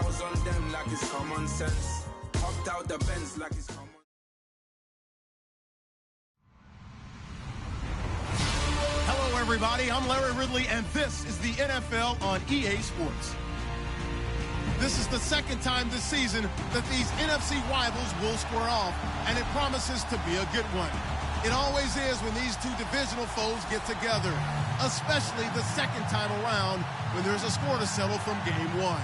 fouls on them like it's common sense. Hopped out the Benz like it's common. Hello, everybody. I'm Larry Ridley, and this is the NFL on EA Sports. This is the second time this season that these NFC rivals will square off, and it promises to be a good one. It always is when these two divisional foes get together, especially the second time around when there's a score to settle from game one.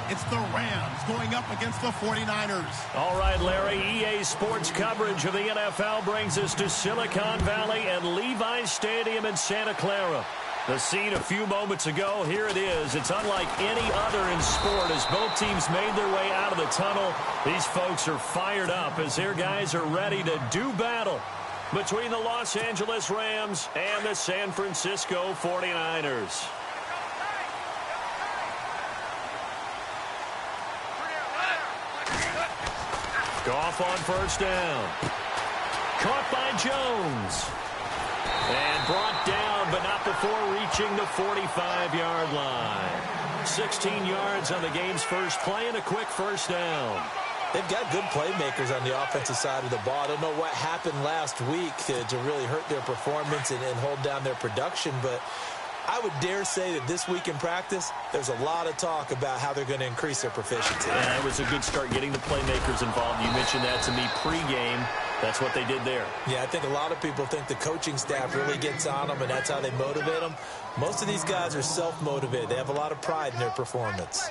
It's the Rams going up against the 49ers. All right, Larry, EA Sports coverage of the NFL brings us to Silicon Valley and Levi's Stadium in Santa Clara. The scene a few moments ago, here it is. It's unlike any other in sport as both teams made their way out of the tunnel. These folks are fired up as their guys are ready to do battle between the Los Angeles Rams and the San Francisco 49ers. Goff on first down. Caught by Jones. And brought down, but not before reaching the 45-yard line. 16 yards on the game's first play and a quick first down. They've got good playmakers on the offensive side of the ball. I don't know what happened last week to really hurt their performance and hold down their production, but I would dare say that this week in practice, there's a lot of talk about how they're going to increase their proficiency. Yeah, it was a good start getting the playmakers involved. You mentioned that to me pregame. That's what they did there. Yeah, I think a lot of people think the coaching staff really gets on them, and that's how they motivate them. Most of these guys are self-motivated. They have a lot of pride in their performance.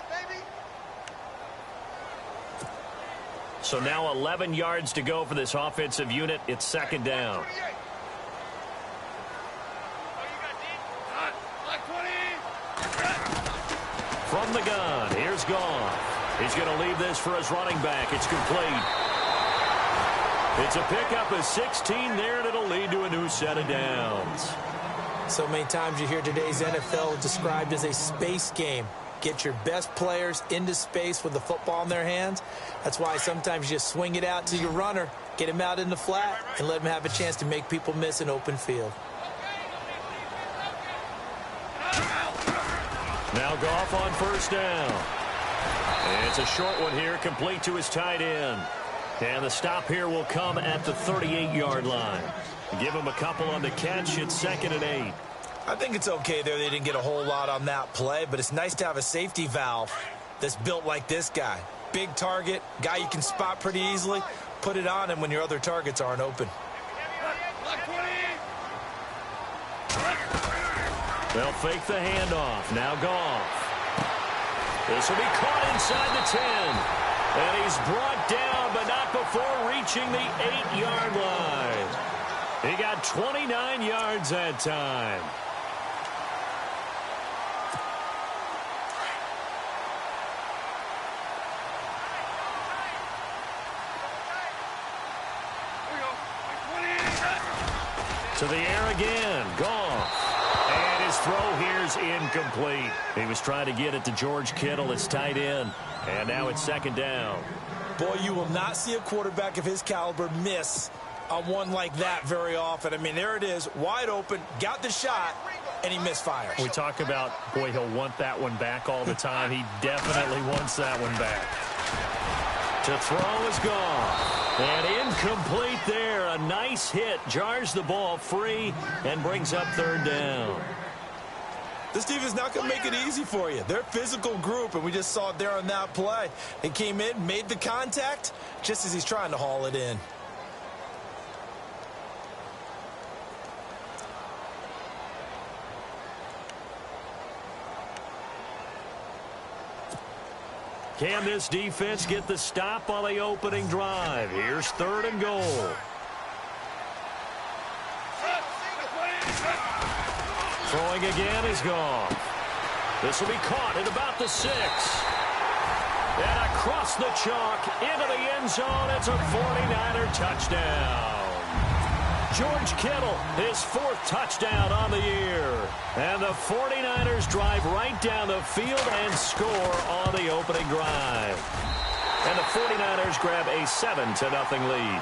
So now 11 yards to go for this offensive unit. It's second down. From the gun, here's Goff. He's going to leave this for his running back. It's complete. It's a pickup of 16 there, and it'll lead to a new set of downs. So many times you hear today's NFL described as a space game. Get your best players into space with the football in their hands. That's why sometimes you just swing it out to your runner, get him out in the flat, and let him have a chance to make people miss an open field. Now Goff on first down. And it's a short one here, complete to his tight end. And the stop here will come at the 38-yard line. Give him a couple on the catch. It's 2nd and 8. I think it's okay there. They didn't get a whole lot on that play, but it's nice to have a safety valve that's built like this guy. Big target, guy you can spot pretty easily. Put it on him when your other targets aren't open. They'll fake the handoff. Now Goff. This will be caught inside the 10. And he's brought down, but not before reaching the 8-yard line. He got 29 yards that time. To the air again. Goff. And his throw here's incomplete. He was trying to get it to George Kittle, his tight end. And now it's 2nd down. Boy, you will not see a quarterback of his caliber miss on one like that very often. I mean, there it is, wide open, got the shot, and he misfires. We talk about, boy, he'll want that one back all the time. He definitely wants that one back. To throw is gone. And incomplete there. A nice hit. Jars the ball free and brings up 3rd down. This team is not going to make it easy for you. They're a physical group, and we just saw it there on that play. He came in, made the contact, just as he's trying to haul it in. Can this defense get the stop on the opening drive? Here's 3rd and goal. Throwing again is gone. This will be caught at about the 6. And across the chalk into the end zone. It's a 49er touchdown. George Kittle, his 4th touchdown on the year. And the 49ers drive right down the field and score on the opening drive. And the 49ers grab a 7-0 lead.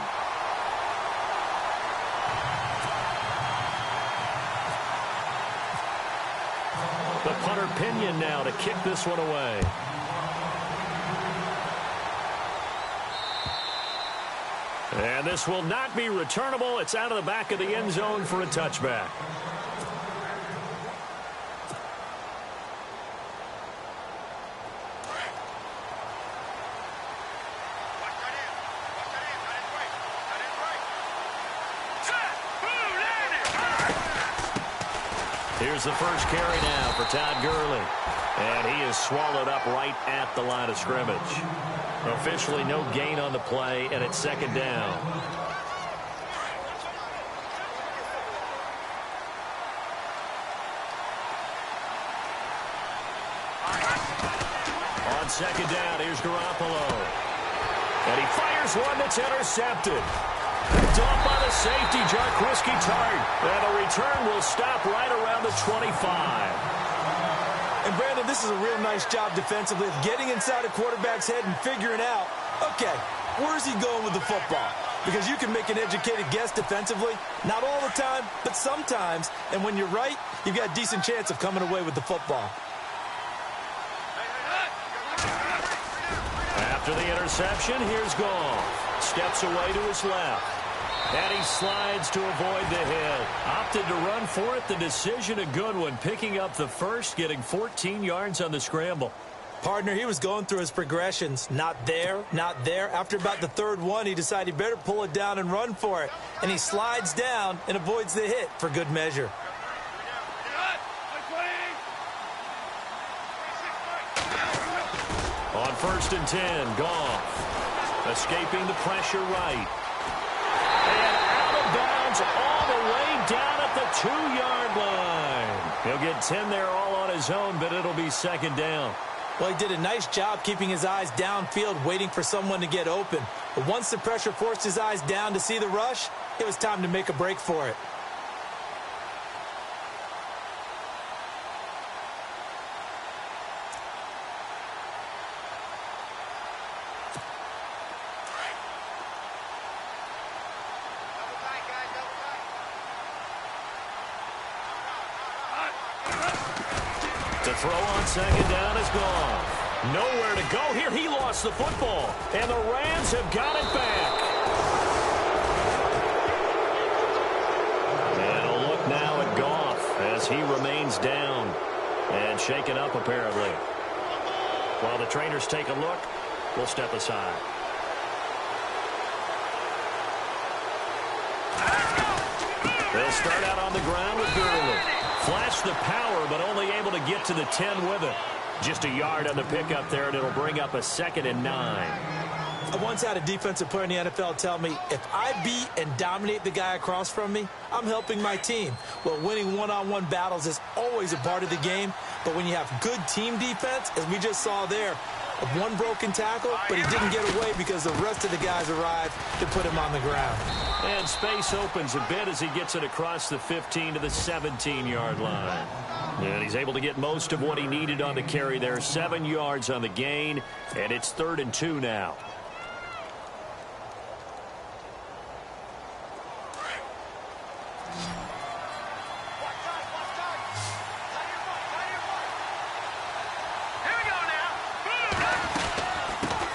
The punter Pinion now to kick this one away. And this will not be returnable. It's out of the back of the end zone for a touchback. Here's the first carry now for Todd Gurley. And he is swallowed up right at the line of scrimmage. Officially no gain on the play, and it's second down. On second down, here's Garoppolo. And he fires one that's intercepted. Picked off by the safety, Jarquiski Tart. And the return will stop right around the 25. And, Brandon, this is a real nice job defensively of getting inside a quarterback's head and figuring out, okay, where's he going with the football? Because you can make an educated guess defensively. Not all the time, but sometimes. And when you're right, you've got a decent chance of coming away with the football. After the interception, here's Goff. Steps away to his left. And he slides to avoid the hit. Opted to run for it. The decision a good one. Picking up the first, getting 14 yards on the scramble. Partner, he was going through his progressions. Not there, not there. After about the third one, he decided he better pull it down and run for it. And he slides down and avoids the hit for good measure. On 1st and 10, Goff. Escaping the pressure right. And out of bounds all the way down at the 2-yard line. He'll get 10 there all on his own, but it'll be second down. Well, he did a nice job keeping his eyes downfield, waiting for someone to get open. But once the pressure forced his eyes down to see the rush, it was time to make a break for it. The throw on second down is gone. Nowhere to go here. He lost the football. And the Rams have got it back. And a look now at Goff as he remains down and shaken up apparently. While the trainers take a look, we'll step aside. They'll start out on the ground with Gurley. Flash the power, but only able to get to the 10 with it. Just a yard on the pickup there, and it'll bring up a 2nd and 9. I once had a defensive player in the NFL tell me, if I beat and dominate the guy across from me, I'm helping my team. Well, winning one-on-one battles is always a part of the game, but when you have good team defense, as we just saw there, one broken tackle, but he didn't get away because the rest of the guys arrived to put him on the ground. And space opens a bit as he gets it across the 15 to the 17-yard line. And he's able to get most of what he needed on the carry there. 7 yards on the gain, and it's 3rd and 2 now.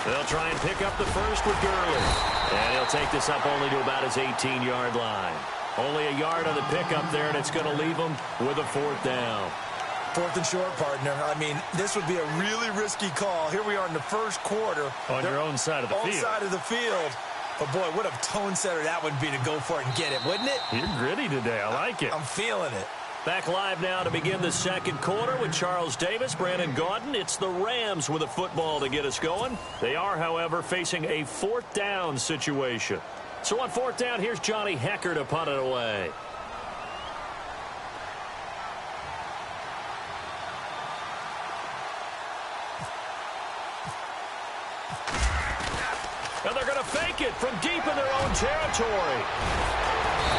They'll try and pick up the first with Gurley. And he'll take this up only to about his 18-yard line. Only a yard on the pickup there, and it's going to leave him with a 4th down. 4th and short, partner. I mean, this would be a really risky call. Here we are in the first quarter. On your own side of the field. Own side of the field. But, boy, what a tone setter that would be to go for it and get it, wouldn't it? You're gritty today. I like it. I'm feeling it. Back live now to begin the second quarter with Charles Davis, Brandon Gaudin. It's the Rams with a football to get us going. They are, however, facing a 4th down situation. So on 4th down, here's Johnny Hecker to punt it away. And they're going to fake it from deep in their own territory.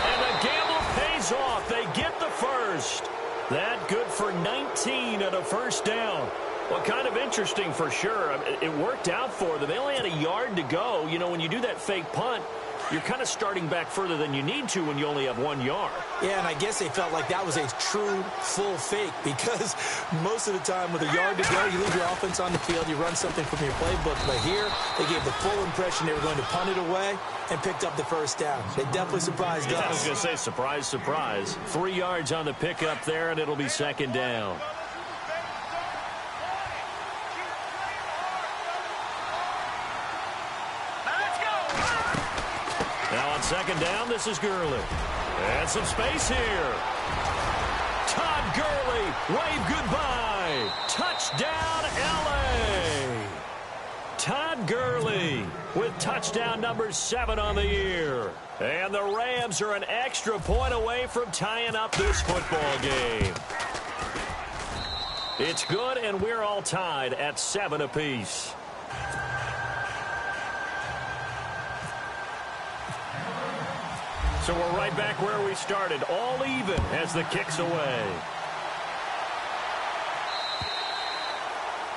And the gamble pays off. They get the first. That good for 19 and a 1st down. Well, kind of interesting for sure. It worked out for them. They only had a yard to go. You know, when you do that fake punt, you're kind of starting back further than you need to when you only have 1 yard. Yeah, and I guess they felt like that was a true full fake because most of the time with a yard to go, you leave your offense on the field, you run something from your playbook. But here, they gave the full impression they were going to punt it away and picked up the first down. They definitely surprised us. I was going to say, surprise, surprise. 3 yards on the pickup there, and it'll be second down. Now on second down, this is Gurley. And some space here. Todd Gurley, wave goodbye. Touchdown, L.A. Todd Gurley with touchdown number 7 on the year. And the Rams are an extra point away from tying up this football game. It's good, and we're all tied at 7 apiece. So we're right back where we started, all even as the kick's away.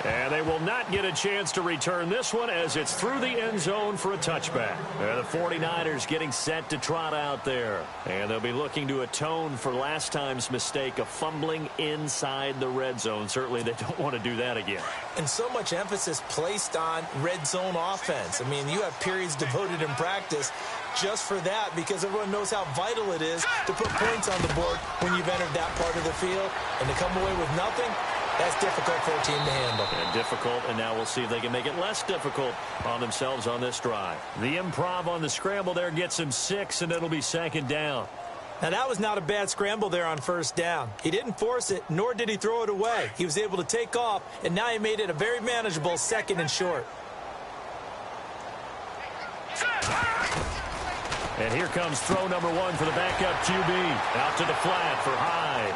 And they will not get a chance to return this one as it's through the end zone for a touchback. The 49ers getting set to trot out there. And they'll be looking to atone for last time's mistake of fumbling inside the red zone. Certainly they don't want to do that again. And so much emphasis placed on red zone offense. I mean, you have periods devoted in practice just for that because everyone knows how vital it is to put points on the board when you've entered that part of the field. And to come away with nothing, that's difficult for a team to handle. And difficult, and now we'll see if they can make it less difficult on themselves on this drive. The improv on the scramble there gets him 6, and it'll be second down. Now, that was not a bad scramble there on first down. He didn't force it, nor did he throw it away. He was able to take off, and now he made it a very manageable second and short. And here comes throw number 1 for the backup QB. Out to the flat for Hyde.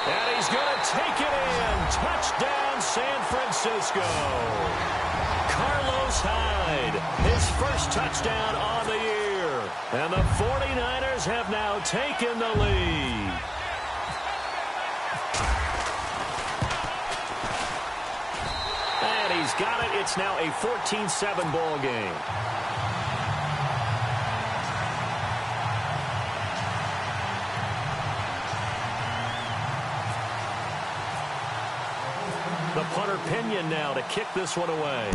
And he's going to take it in. Touchdown, San Francisco. Carlos Hyde, his first touchdown on the year. And the 49ers have now taken the lead. And he's got it. It's now a 14-7 ball game. The punter Pinion now to kick this one away.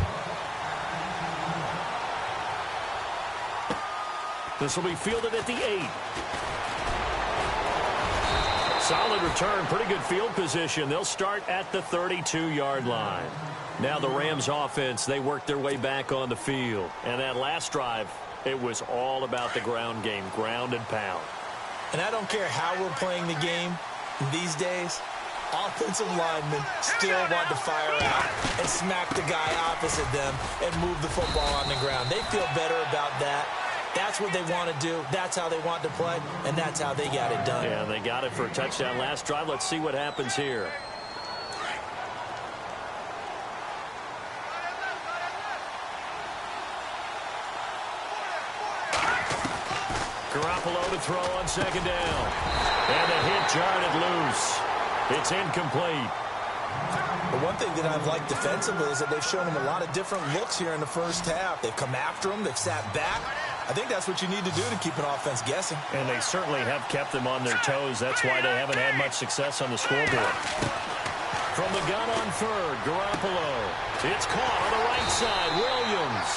This will be fielded at the 8. Solid return, pretty good field position. They'll start at the 32-yard line. Now the Rams offense, they work their way back on the field. And that last drive, it was all about the ground game, ground and pound. And I don't care how we're playing the game these days, offensive linemen still want to fire out and smack the guy opposite them and move the football on the ground. They feel better about that. That's what they want to do. That's how they want to play, and that's how they got it done. Yeah, they got it for a touchdown last drive. Let's see what happens here. Garoppolo to throw on second down. And the hit jarred it loose. It's incomplete. The one thing that I've liked defensively is that they've shown him a lot of different looks here in the first half. They've come after him. They've sat back. I think that's what you need to do to keep an offense guessing. And they certainly have kept them on their toes. That's why they haven't had much success on the scoreboard. From the gun on third, Garoppolo. It's caught on the right side. Williams.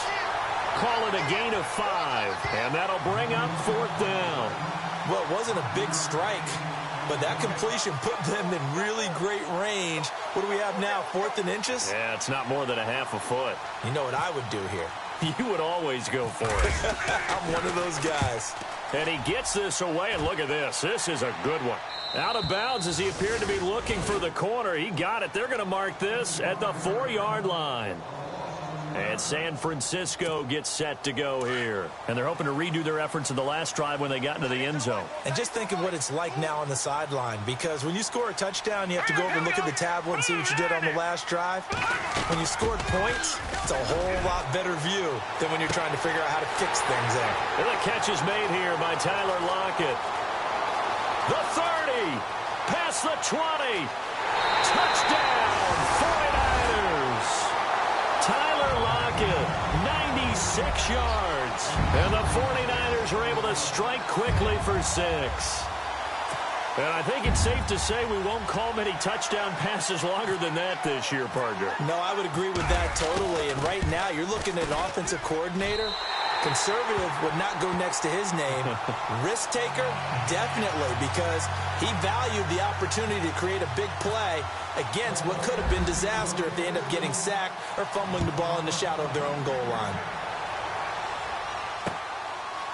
Call it a gain of 5. And that'll bring up fourth down. Well, it wasn't a big strike, but that completion put them in really great range. What do we have now, 4th and inches? Yeah, it's not more than a half a foot. You know what I would do here? You would always go for it. I'm one of those guys. And he gets this away, and look at this. This is a good one. Out of bounds as he appeared to be looking for the corner. He got it. They're going to mark this at the 4-yard line. And San Francisco gets set to go here. And they're hoping to redo their efforts in the last drive when they got into the end zone. And just think of what it's like now on the sideline, because when you score a touchdown, you have to go over and look at the tablet and see what you did on the last drive. When you scored points, it's a whole lot better view than when you're trying to figure out how to fix things there. And the catch is made here by Tyler Lockett. The 30, past the 20, touchdown, 49ers. 6 yards. And the 49ers are able to strike quickly for 6. And I think it's safe to say we won't call many touchdown passes longer than that this year, partner. No, I would agree with that totally. And right now, you're looking at an offensive coordinator. Conservative would not go next to his name. Risk taker, definitely, because he valued the opportunity to create a big play against what could have been disaster if they end up getting sacked or fumbling the ball in the shadow of their own goal line.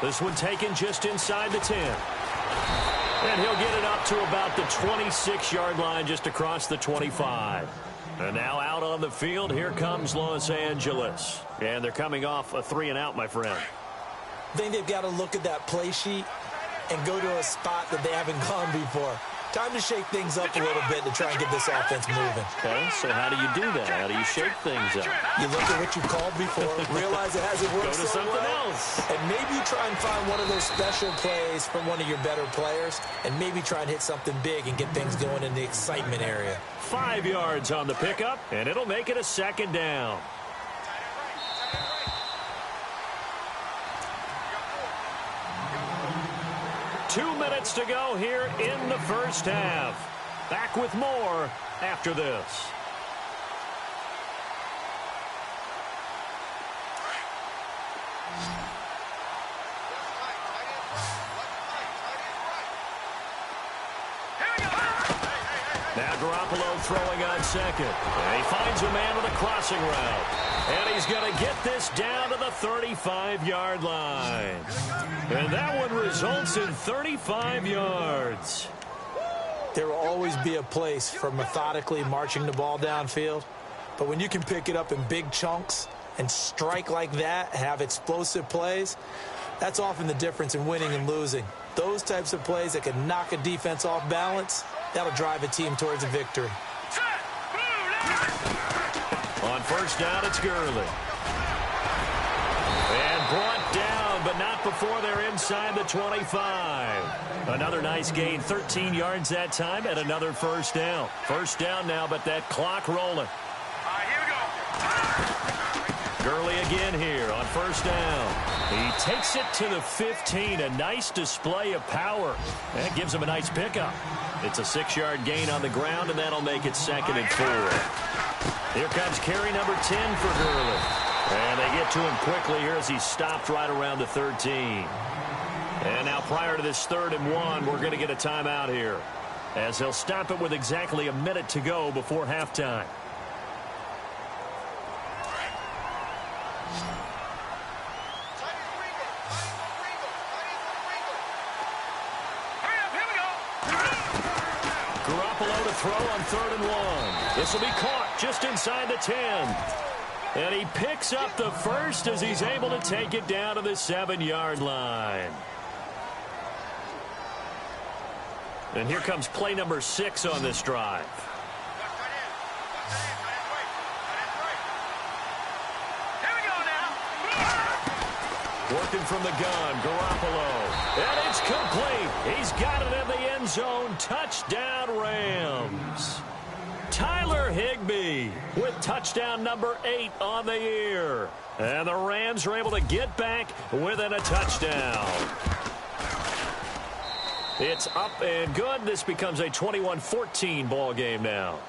This one taken just inside the 10. And he'll get it up to about the 26-yard line, just across the 25. And now out on the field, here comes Los Angeles. And they're coming off a 3-and-out, my friend. I think they've got to look at that play sheet and go to a spot that they haven't gone before. Time to shake things up a little bit to try and get this offense moving. Okay, so how do you do that? How do you shake things up? You look at what you called before, realize it hasn't worked Go to so something well, else. and maybe you try and find one of those special plays from one of your better players, and maybe try and hit something big and get things going in the excitement area. 5 yards on the pickup, and it'll make it a 2nd down. Two minutes to go here in the first half. Back with more after this. Now Garoppolo throwing on second. And he finds a man with a crossing route. And he's going to get this down to the 35-yard line. And that one results in 35 yards. There will always be a place for methodically marching the ball downfield. But when you can pick it up in big chunks and strike like that, have explosive plays, that's often the difference in winning and losing. Those types of plays that can knock a defense off balance, that'll drive a team towards a victory. On first down, it's Gurley. And brought down, but not before they're inside the 25. Another nice gain, 13 yards that time, and another first down. First down now, but that clock rolling. Here we go. Gurley again here on first down. He takes it to the 15. A nice display of power. That gives him a nice pickup. It's a 6-yard gain on the ground, and that'll make it 2nd and 4. Here comes carry number 10 for Gurley. And they get to him quickly here as he stopped right around the 13. And now prior to this 3rd and 1, we're going to get a timeout here, as they'll stop it with exactly a minute to go before halftime. Garoppolo to throw on 3rd and 1. This will be caught just inside the 10. And he picks up the first as he's able to take it down to the 7-yard line. And here comes play number 6 on this drive. Working from the gun, Garoppolo. And it's complete. He's got it in the end zone. Touchdown, Rams. Tyler Higbee with touchdown number 8 on the year. And the Rams are able to get back within a touchdown. It's up and good. This becomes a 21-14 ball game now.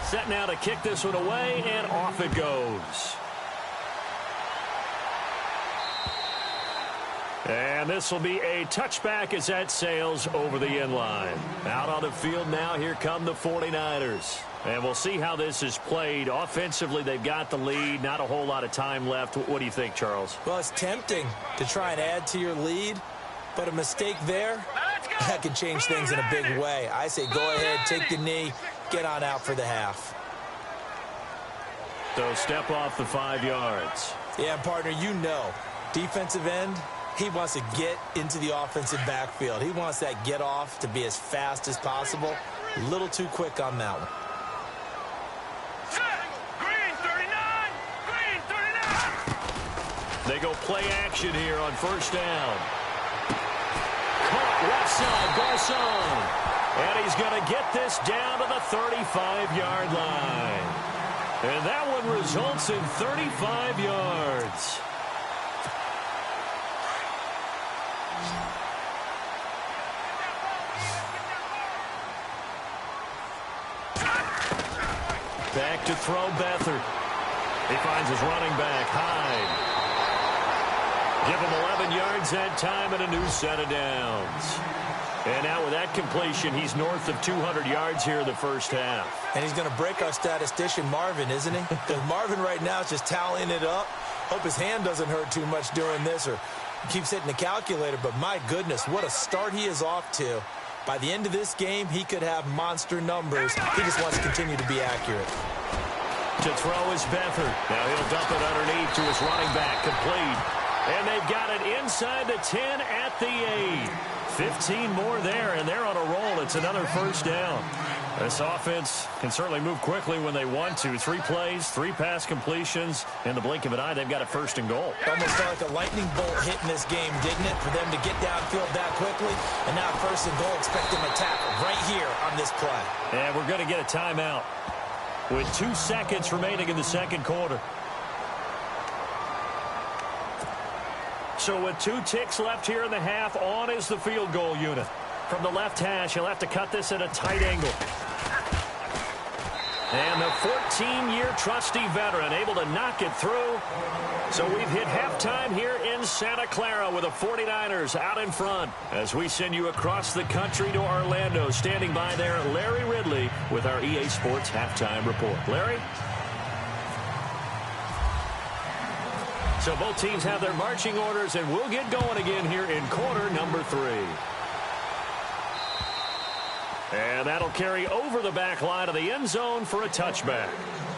Set now to kick this one away, and off it goes. And this will be a touchback as that sails over the end line. Out on the field now, here come the 49ers. And we'll see how this is played. Offensively, they've got the lead. Not a whole lot of time left. What do you think, Charles? Well, it's tempting to try and add to your lead, but a mistake there, that can change things in a big way. I say go ahead, take the knee, get on out for the half. So step off the 5 yards. Yeah, partner, you know, defensive end, he wants to get into the offensive backfield. He wants that get off to be as fast as possible. A little too quick on that one. Green 39. They go play action here on first down. Caught Left side, Garcon. And he's going to get this down to the 35-yard line. And that one results in 35 yards. Back to throw, Beathard. He finds his running back, Hyde. Give him 11 yards that time and a new set of downs. And now with that completion, he's north of 200 yards here in the first half. And he's going to break our statistician, Marvin, isn't he? Because Marvin right now is just tallying it up. Hope his hand doesn't hurt too much doing this or keeps hitting the calculator. But my goodness, what a start he is off to. By the end of this game, he could have monster numbers. He just wants to continue to be accurate. To throw is Beathard. Now he'll dump it underneath to his running back, complete. And they've got it inside the 10 at the 8. 15 more there, and they're on a roll. It's another first down. This offense can certainly move quickly when they want to. 3 plays, 3 pass completions. In the blink of an eye, they've got a first and goal. Almost felt like a lightning bolt hit in this game, didn't it? For them to get downfield that quickly. And now first and goal, expect them to tackle right here on this play. And we're going to get a timeout with 2 seconds remaining in the second quarter. So with 2 ticks left here in the half, on is the field goal unit. From the left hash, he'll have to cut this at a tight angle. And the 14-year trusty veteran able to knock it through. So we've hit halftime here in Santa Clara with the 49ers out in front. As we send you across the country to Orlando, standing by there, Larry Ridley with our EA Sports Halftime Report. Larry? So both teams have their marching orders, and we'll get going again here in quarter number 3. And that'll carry over the back line of the end zone for a touchback.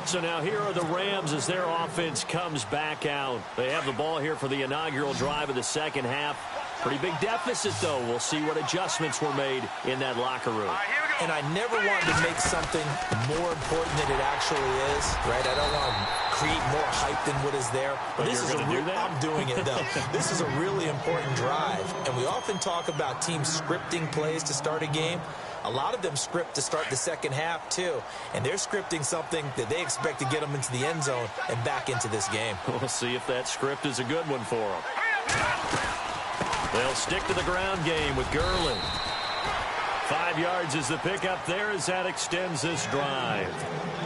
So now here are the Rams as their offense comes back out. They have the ball here for the inaugural drive of the second half. Pretty big deficit, though. We'll see what adjustments were made in that locker room. And I never wanted to make something more important than it actually is, right? I don't want to create more hype than what is there. But this is I'm doing it, though. This is a really important drive. And we often talk about teams scripting plays to start a game. A lot of them script to start the second half, too. And they're scripting something that they expect to get them into the end zone and back into this game. We'll see if that script is a good one for them. They'll stick to the ground game with Gurley. 5 yards is the pickup there as that extends this drive.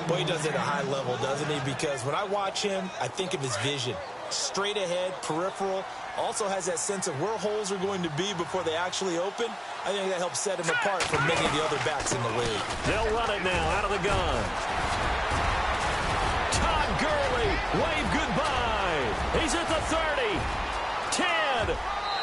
Boy, he does it at a high level, doesn't he? Because when I watch him, I think of his vision. Straight ahead, peripheral. Also has that sense of where holes are going to be before they actually open. I think that helps set him apart from many of the other backs in the league. They'll run it now out of the gun. Todd Gurley, wave goodbye. He's at the 30, 10.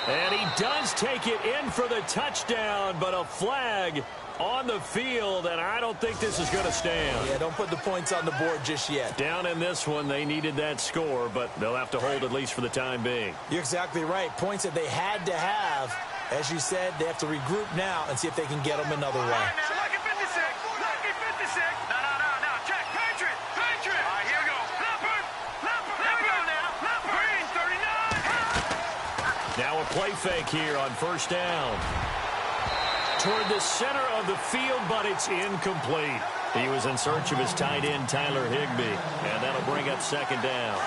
And he does take it in for the touchdown, but a flag on the field, and I don't think this is going to stand. Yeah, don't put the points on the board just yet. Down in this one, they needed that score, but they'll have to hold at least for the time being. You're exactly right. Points that they had to have. As you said, they have to regroup now and see if they can get them another way. Lucky 56. Lucky 56. No. Check. Patriot. All right, here we go. Leopard. Here we go now. Leopard. Green, 39. Now a play fake here on first down. Toward the center of the field, but it's incomplete. He was in search of his tight end, Tyler Higbee, and that'll bring up second down.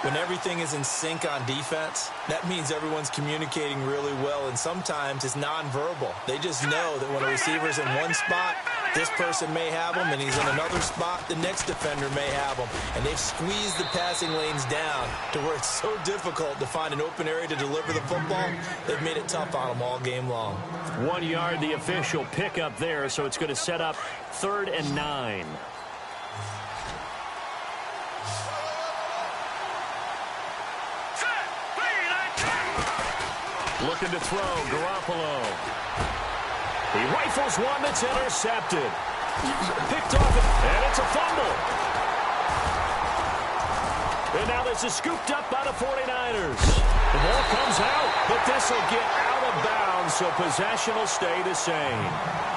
When everything is in sync on defense, that means everyone's communicating really well, and sometimes it's nonverbal. They just know that when a receiver's in one spot, this person may have him, and he's in another spot, the next defender may have him. And they've squeezed the passing lanes down to where it's so difficult to find an open area to deliver the football. They've made it tough on them all game long. 1 yard, the official pickup there, so it's going to set up 3rd and 9. Looking to throw, Garoppolo. He rifles one that's intercepted. Picked off, and it's a fumble. And now this is scooped up by the 49ers. The ball comes out, but this will get out of of bounds, so possession will stay the same.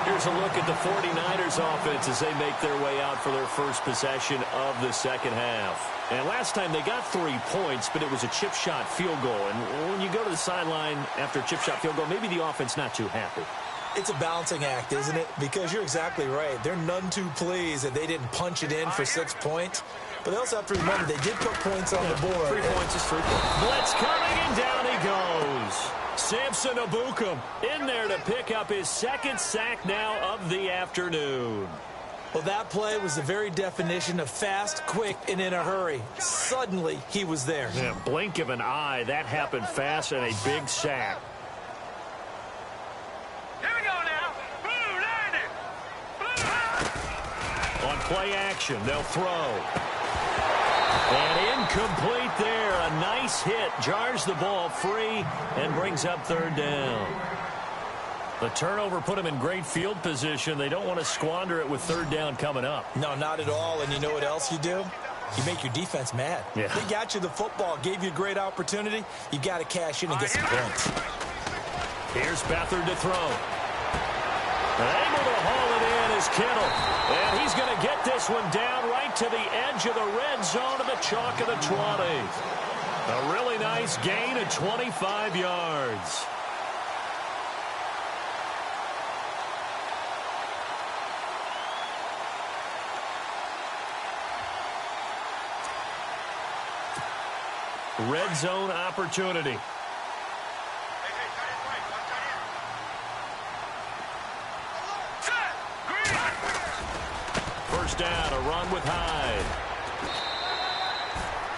Here's a look at the 49ers offense as they make their way out for their first possession of the second half. And last time they got 3 points, but it was a chip shot field goal. And when you go to the sideline after a chip shot field goal, maybe the offense not too happy. It's a balancing act, isn't it? Because you're exactly right. They're none too pleased that they didn't punch it in for 6 points. But they also have to remember they did put points on the board. 3 points is 3 points. Blitz coming, and down he goes. Samson Ebukam in there to pick up his second sack now of the afternoon. Well, that play was the very definition of fast, quick, and in a hurry. Suddenly, he was there. Yeah, blink of an eye. That happened fast and a big sack. Here we go now. Blue, On play action, they'll throw. And incomplete there. A nice hit. Jars the ball free and brings up third down. The turnover put them in great field position. They don't want to squander it with third down coming up. No, not at all. And you know what else you do? You make your defense mad. Yeah. They got you the football, gave you a great opportunity. You got to cash in and get some points. Here's Beathard to throw. Able to haul it in is Kittle. And he's going to get this one down right to the edge of the red zone of the chalk of the 20. A really nice gain of 25 yards. Red zone opportunity. First down, a run with Hyde.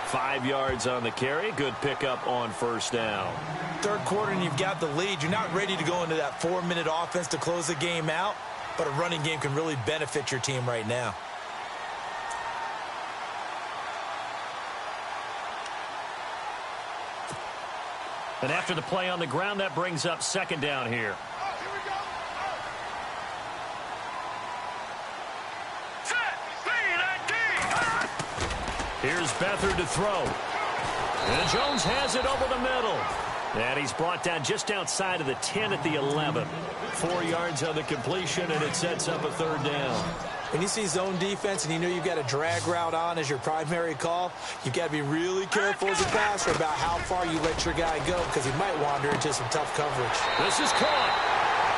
5 yards on the carry. Good pickup on first down. Third quarter and you've got the lead. You're not ready to go into that 4-minute offense to close the game out, but a running game can really benefit your team right now. And after the play on the ground, that brings up second down here. Here's Beathard to throw. And Jones has it over the middle. And he's brought down just outside of the 10 at the 11. 4 yards on the completion, and it sets up a third down. When you see zone defense and you know you've got a drag route on as your primary call, you've got to be really careful as a passer about how far you let your guy go because he might wander into some tough coverage. This is caught.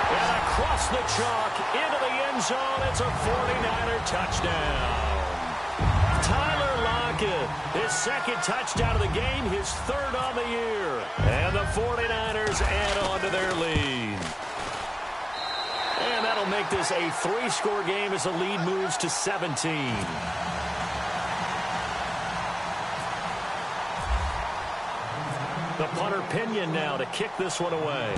And across the chalk into the end zone. It's a 49er touchdown. Tyler Lockett, his second touchdown of the game, his third on the year. And the 49ers add on to their lead. And that'll make this a 3-score game as the lead moves to 17. The punter Pinion now to kick this one away.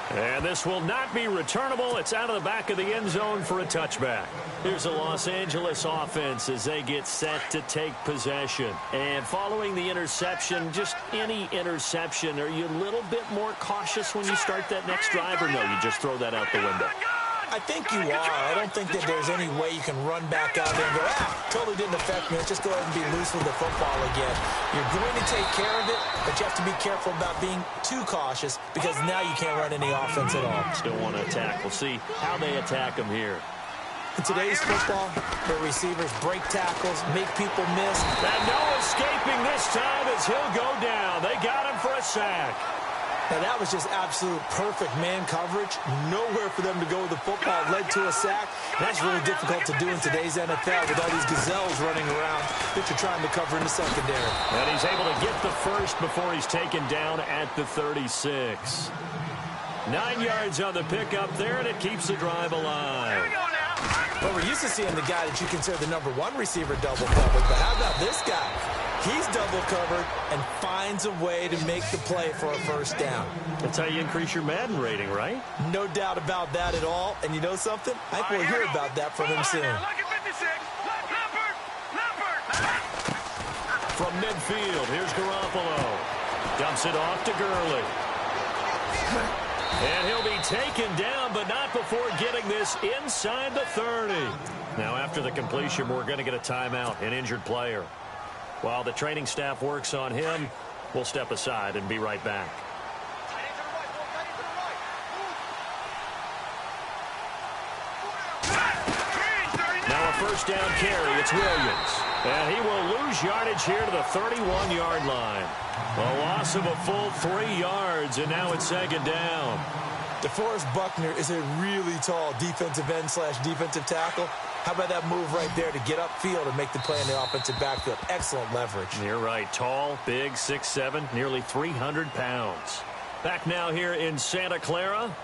And this will not be returnable. It's out of the back of the end zone for a touchback. Here's the Los Angeles offense as they get set to take possession. And following the interception, just any interception, are you a little bit more cautious when you start that next drive, or no, you just throw that out the window? I think you are. I don't think that there's any way you can run back out there and go, totally didn't affect me. Let's just go ahead and be loose with the football again. You're going to take care of it, but you have to be careful about being too cautious because now you can't run any offense at all. Still want to attack. We'll see how they attack them here. In today's football, where receivers break tackles, make people miss. And no escaping this time as he'll go down. They got him for a sack. Now, that was just absolute perfect man coverage. Nowhere for them to go with the football. Led to a sack. And that's really difficult to do in today's NFL with all these gazelles running around that you're trying to cover in the secondary. And he's able to get the first before he's taken down at the 36. 9 yards on the pickup there, and it keeps the drive alive. Well, we're used to seeing the guy that you consider the #1 receiver double covered. But how about this guy? He's double covered and finds a way to make the play for a first down. That's how you increase your Madden rating, right? No doubt about that at all. And you know something? I think we'll hear about that from him soon. From midfield, here's Garoppolo. Dumps it off to Gurley. And he'll be taken down, but not before getting this inside the 30. Now, after the completion, we're going to get a timeout, an injured player. While the training staff works on him, we'll step aside and be right back. Now a first down carry. It's Williams. And he will lose yardage here to the 31-yard line. A loss of a full 3 yards, and now it's second down. DeForest Buckner is a really tall defensive end / defensive tackle. How about that move right there to get upfield and make the play in the offensive backfield? Excellent leverage. You're right. Tall, big, 6'7", nearly 300 pounds. Back now here in Santa Clara.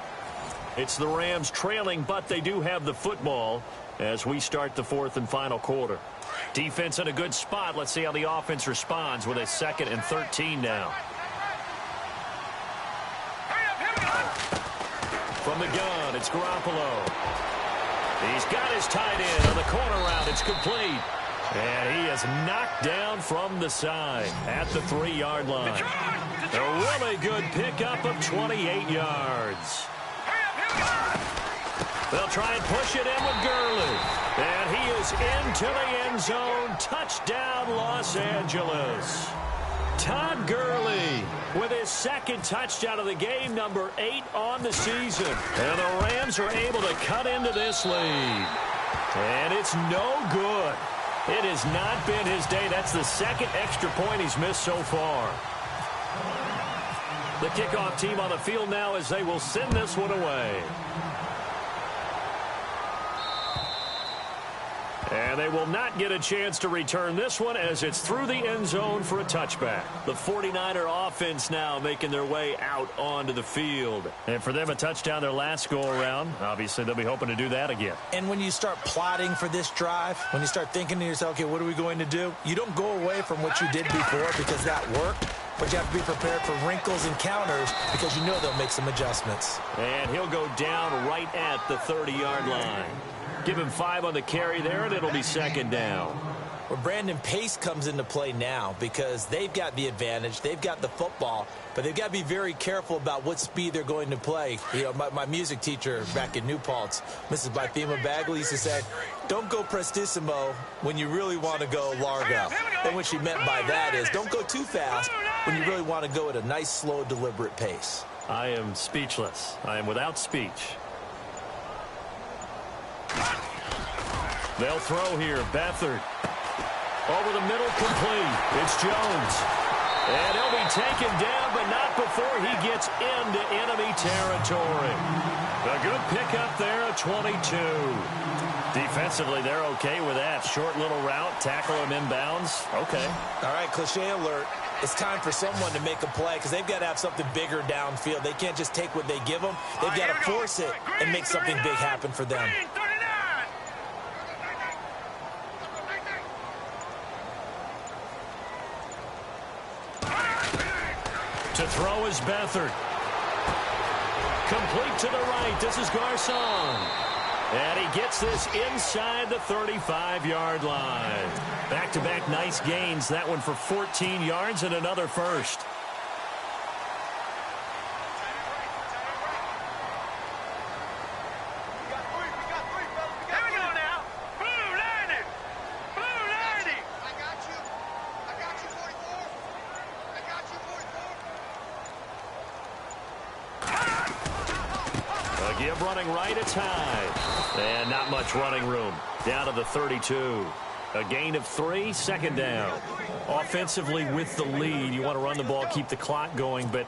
It's the Rams trailing, but they do have the football as we start the 4th and final quarter. Defense in a good spot. Let's see how the offense responds with a 2nd and 13 now. From the gun, it's Garoppolo. He's got his tight end on the corner route. It's complete. And he is knocked down from the side at the 3-yard line. A really good pickup of 28 yards. They'll try and push it in with Gurley. And he is into the end zone. Touchdown, Los Angeles. Todd Gurley with his 2nd touchdown of the game, number 8 on the season. And the Rams are able to cut into this lead. And it's no good. It has not been his day. That's the 2nd extra point he's missed so far. The kickoff team on the field now as they will send this one away. And they will not get a chance to return this one as it's through the end zone for a touchback. The 49er offense now making their way out onto the field. And for them, a touchdown their last go-around. Obviously, they'll be hoping to do that again. And when you start plotting for this drive, when you start thinking to yourself, okay, what are we going to do? You don't go away from what you did before because that worked. But you have to be prepared for wrinkles and counters because you know they'll make some adjustments. And he'll go down right at the 30-yard line. Give him 5 on the carry there, and it'll be second down. Well, Brandon, pace comes into play now because they've got the advantage. They've got the football, but they've got to be very careful about what speed they're going to play. You know, my music teacher back in New Paltz, Mrs. Bythema Bagley, used to say, don't go prestissimo when you really want to go largo. And what she meant by that is don't go too fast when you really want to go at a nice, slow, deliberate pace. I am speechless. I am without speech. They'll throw here. Beathard. Over the middle, complete. It's Jones. And he'll be taken down, but not before he gets into enemy territory. A good pickup there at 22. Defensively, they're okay with that. Short little route, tackle him inbounds. Okay. All right, cliche alert. It's time for someone to make a play because they've got to have something bigger downfield. They can't just take what they give them. They've got to force it and make something big happen for them. To throw is Beathard. Complete to the right. This is Garcon. And he gets this inside the 35-yard line. Back-to-back nice gains. That one for 14 yards and another first. Running right, it's high. And not much running room. Down to the 32. A gain of 3, second down. Offensively with the lead, you want to run the ball, keep the clock going, but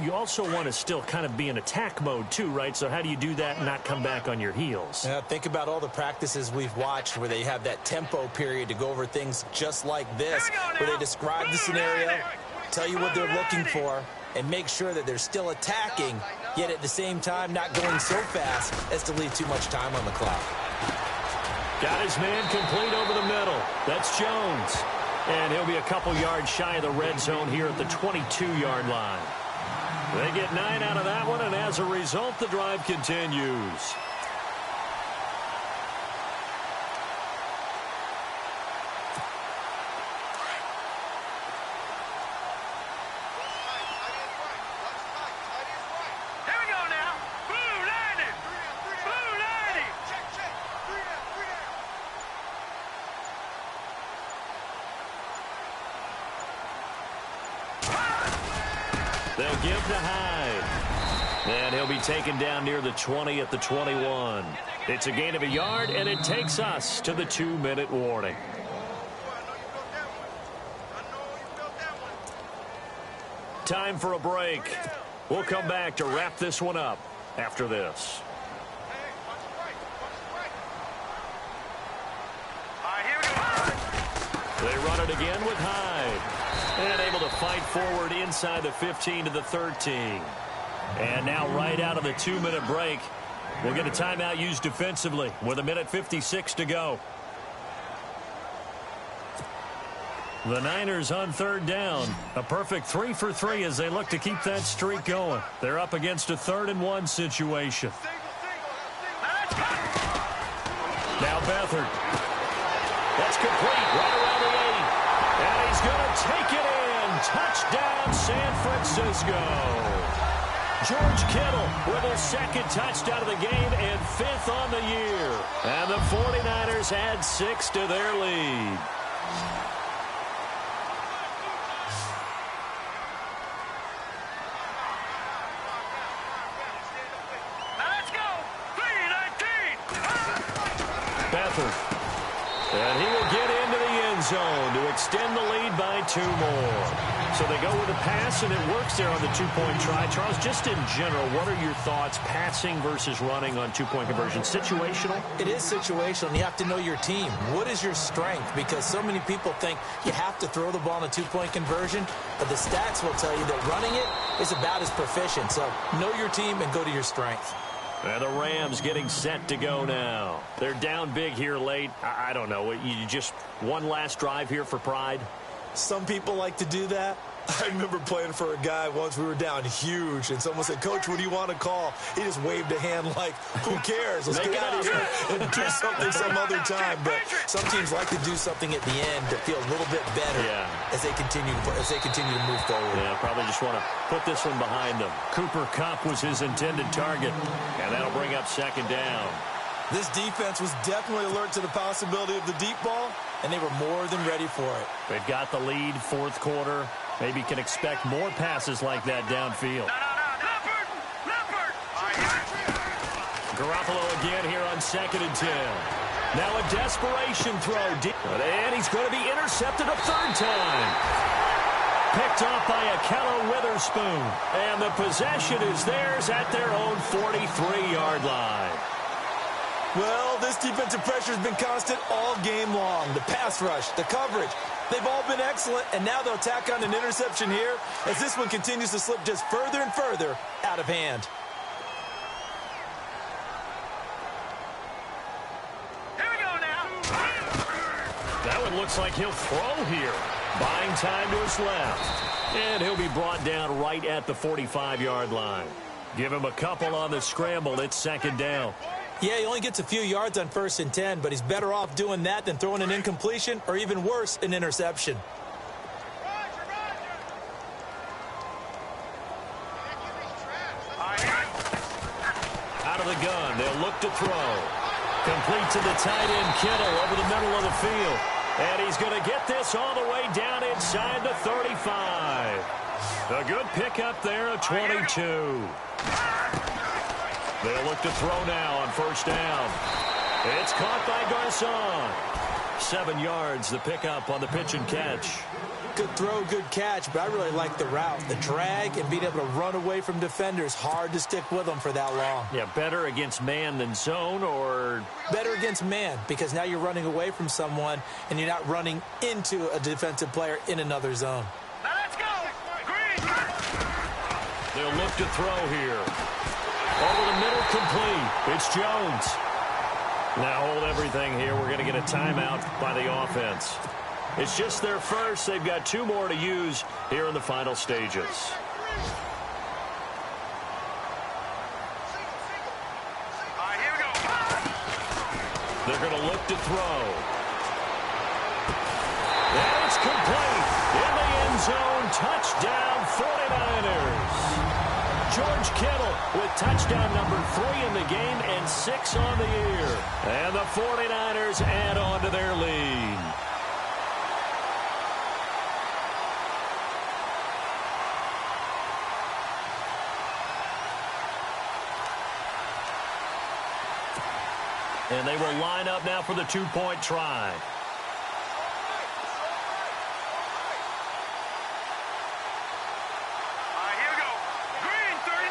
you also want to still kind of be in attack mode too, right? So how do you do that and not come back on your heels? Think about all the practices we've watched where they have that tempo period to go over things just like this, where they describe the scenario, tell you what they're looking for, and make sure that they're still attacking, yet at the same time not going so fast as to leave too much time on the clock. Got his man complete over the middle. That's Jones. And he'll be a couple yards shy of the red zone here at the 22-yard line. They get 9 out of that one, and as a result, the drive continues. They'll give to Hyde. And he'll be taken down near the 20 at the 21. It's a gain of a yard, and it takes us to the 2-minute warning. Time for a break. We'll come back to wrap this one up after this. They run it again with Hyde. And able to fight forward inside the 15 to the 13. And now right out of the 2-minute break, we'll get a timeout used defensively with 1:56 to go. The Niners on third down. A perfect 3 for 3 as they look to keep that streak going. They're up against a 3rd-and-1 situation. Now Beathard. That's complete right around the 8. And he's going to take it in. Touchdown, San Francisco. George Kittle with his 2nd touchdown of the game and 5th on the year. And the 49ers add 6 to their lead. And he will get into the end zone to extend the lead by 2 more. So they go with a pass, and it works there on the 2-point try. Charles, just in general, what are your thoughts passing versus running on 2-point conversion? Situational? It is situational, and you have to know your team. What is your strength? Because so many people think you have to throw the ball in a 2-point conversion, but the stats will tell you that running it is about as proficient. So know your team and go to your strength. And the Rams getting set to go now. They're down big here late. I don't know. You just one last drive here for pride? Some people like to do that. I remember playing for a guy once. We were down huge, and someone said, "Coach, what do you want to call?" He just waved a hand like, "Who cares? Let's get out of here and do something some other time." But some teams like to do something at the end to feel a little bit better as they continue to move forward. Yeah, probably just want to put this one behind them. Cooper Kupp was his intended target, and that'll bring up 2nd down. This defense was definitely alert to the possibility of the deep ball, and they were more than ready for it. They've got the lead, 4th quarter. Maybe can expect more passes like that downfield. Garoppolo again here on 2nd and 10. Now a desperation throw. And he's going to be intercepted a 3rd time. Picked off by Akello Witherspoon. And the possession is theirs at their own 43-yard line. Well, this defensive pressure has been constant all game long. The pass rush, the coverage, they've all been excellent, and now they'll tack on an interception here as this one continues to slip just further and further out of hand. Here we go now. That one looks like he'll throw here. Buying time to his left. And he'll be brought down right at the 45-yard line. Give him a couple on the scramble. It's 2nd down. Yeah, he only gets a few yards on 1st and 10, but he's better off doing that than throwing an incompletion or even worse, an interception. Out of the gun, they'll look to throw. Complete to the tight end, Kittle, over the middle of the field. And he's going to get this all the way down inside the 35. A good pickup there, a 22. They'll look to throw now on 1st down. It's caught by Garcon. 7 yards, the pickup on the pitch and catch. Good throw, good catch, but I really like the route. The drag and being able to run away from defenders. Hard to stick with them for that long. Yeah, better against man than zone, or? Better against man, because now you're running away from someone and you're not running into a defensive player in another zone. Now let's go. Green. They'll look to throw here. Over the middle, complete. It's Jones. Now hold everything here. We're going to get a timeout by the offense. It's just their first. They've got 2 more to use here in the final stages. Here we go. They're going to look to throw. And it's complete. In the end zone. Touchdown, 49ers. George Kittle with touchdown number 3 in the game and 6 on the year. And the 49ers add on to their lead. And they will line up now for the two-point try. Here we go. Green, 39.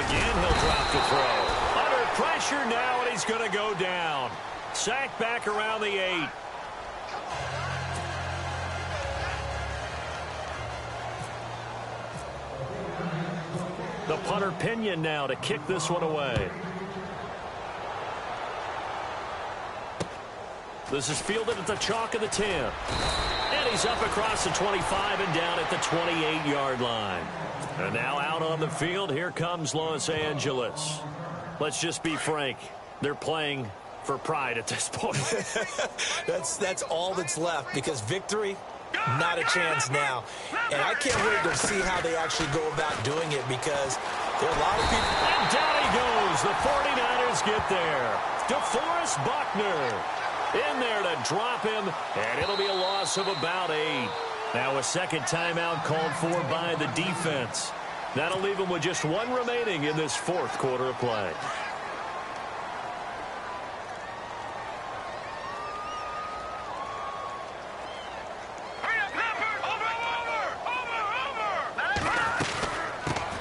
Again, he'll drop the throw. Under pressure now, and he's going to go down. Sacked back around the 8. The punter Pinion now to kick this one away. This is fielded at the chalk of the 10. And he's up across the 25 and down at the 28-yard line. And now out on the field, here comes Los Angeles. Let's just be frank. They're playing for pride at this point. That's all that's left, because victory, not a chance now. And I can't wait to see how they actually go about doing it, because there are a lot of people. And down he goes. The 49ers get there. DeForest Buckner in there to drop him, and it'll be a loss of about 8. Now a second timeout called for by the defense. That'll leave him with just one remaining in this fourth quarter of play.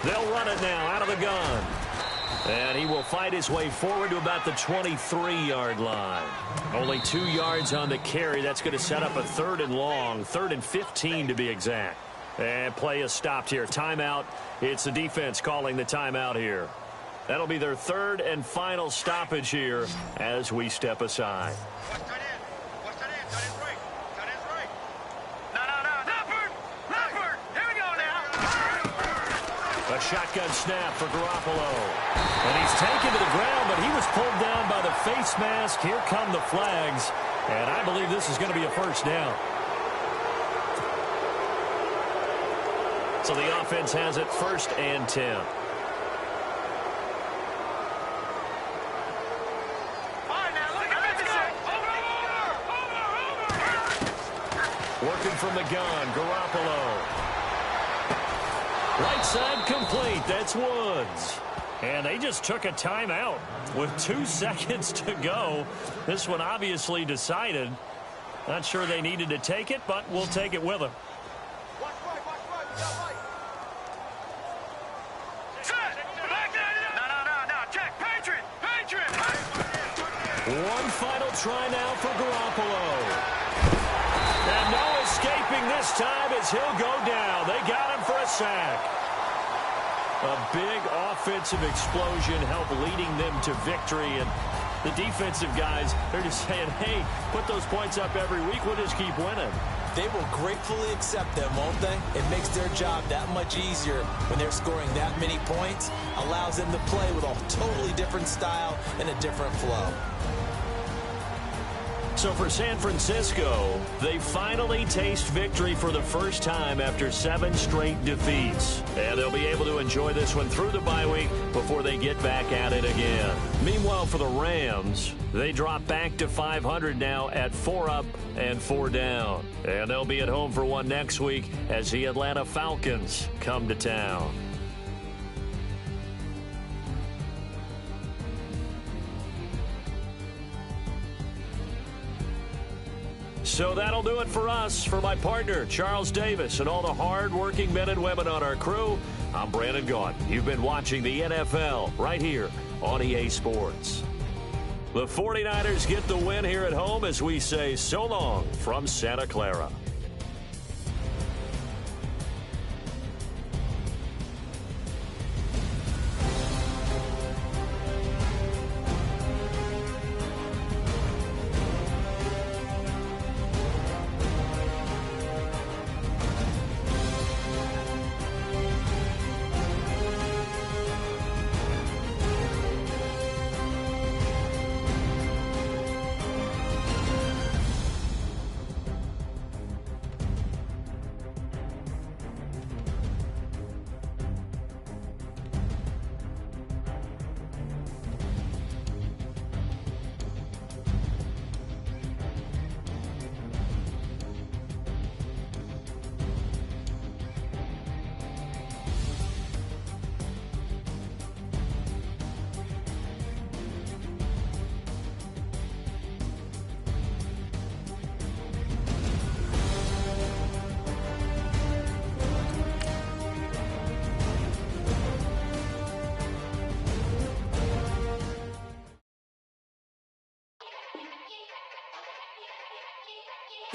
They'll run it now out of the gun. And he will fight his way forward to about the 23-yard line. Only 2 yards on the carry. That's going to set up a 3rd and long, 3rd and 15 to be exact. And play is stopped here. Timeout. It's the defense calling the timeout here. That'll be their 3rd and final stoppage here as we step aside. A shotgun snap for Garoppolo. And he's taken to the ground, but he was pulled down by the face mask. Here come the flags. And I believe this is going to be a first down. So the offense has it 1st and 10. Working from the gun, Garoppolo. Right side complete. That's Woods. And they just took a timeout with 2 seconds to go. This one obviously decided. Not sure they needed to take it, but we'll take it with them. One final try now for Garoppolo. And no escaping this time as he'll go down. They got him for a sack. A big offensive explosion helped leading them to victory. And the defensive guys, they're just saying, hey, put those points up every week. We'll just keep winning. They will gratefully accept them, won't they? It makes their job that much easier when they're scoring that many points. Allows them to play with a totally different style and a different flow. So for San Francisco, they finally taste victory for the first time after 7 straight defeats. And they'll be able to enjoy this one through the bye week before they get back at it again. Meanwhile, for the Rams, they drop back to 500 now at 4 up and 4 down. And they'll be at home for one next week as the Atlanta Falcons come to town. So that'll do it for us. For my partner, Charles Davis, and all the hard-working men and women on our crew, I'm Brandon Gaughan. You've been watching the NFL right here on EA Sports. The 49ers get the win here at home as we say so long from Santa Clara.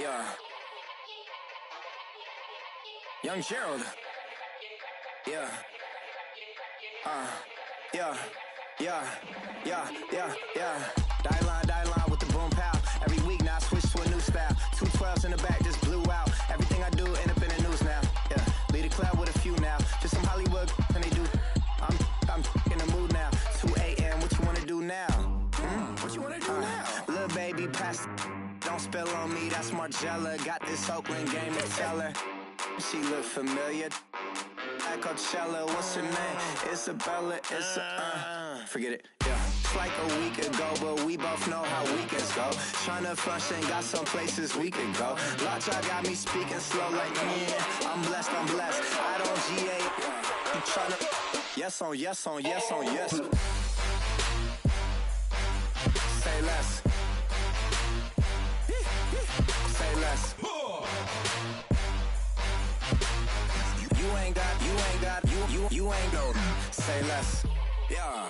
Yeah. Young Gerald. Yeah. Yeah. Die line with the boom pow. Every week now I switch to a new style. 212s in the back just blew out. Everything I do end up in the news now. Yeah. Lead a club with a few now. Just some Hollywood and they do. I'm in the mood now. 2 a.m. What you wanna do now? What you wanna do now? Little baby pass. Don't spill on me. That's Margella. Got this Oakland game to tell her. She look familiar. At Coachella, what's her name? Isabella, forget it, yeah. It's like a week ago, but we both know how weekends go. Tryna function, got some places we could go. Lockjaw got me speaking slow like, yeah, I'm blessed. I don't GA, I'm tryna, yes on yes. Say less. Say less. You ain't got, you ain't no. Say less. Yeah.